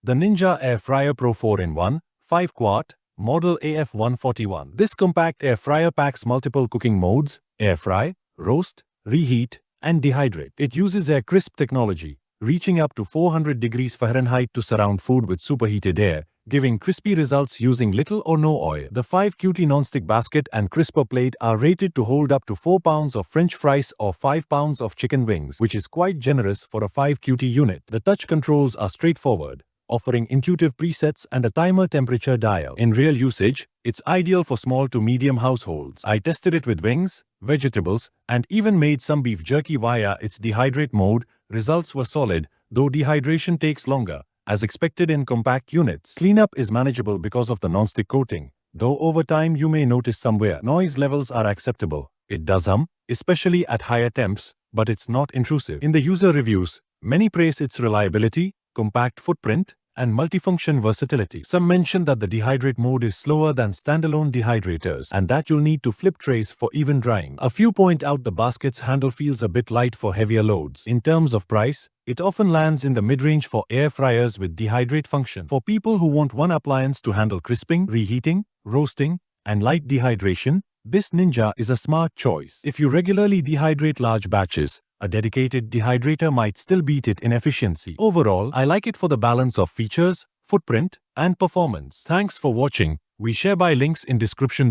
The Ninja Air Fryer Pro 4-in-1, 5-quart, model AF141. This compact air fryer packs multiple cooking modes: air fry, roast, reheat, and dehydrate. It uses air crisp technology, reaching up to 400 degrees Fahrenheit to surround food with superheated air, giving crispy results using little or no oil. The 5QT nonstick basket and crisper plate are rated to hold up to 4 pounds of French fries or 5 pounds of chicken wings, which is quite generous for a 5QT unit. The touch controls are straightforward, offering intuitive presets and a timer temperature dial. In real usage, it's ideal for small to medium households. I tested it with wings, vegetables, and even made some beef jerky via its dehydrate mode. Results were solid, though dehydration takes longer, as expected in compact units. Cleanup is manageable because of the nonstick coating, though over time you may notice some wear. Noise levels are acceptable. It does hum, especially at higher temps, but it's not intrusive. In the user reviews, many praise its reliability, compact footprint, and multifunction versatility. Some mention that the dehydrate mode is slower than standalone dehydrators and that you'll need to flip trays for even drying. A few point out the basket's handle feels a bit light for heavier loads. In terms of price, it often lands in the mid-range for air fryers with dehydrate function. For people who want one appliance to handle crisping, reheating, roasting, and light dehydration, this Ninja is a smart choice. If you regularly dehydrate large batches, a dedicated dehydrator might still beat it in efficiency. Overall, I like it for the balance of features, footprint, and performance. Thanks for watching. We share by links in description.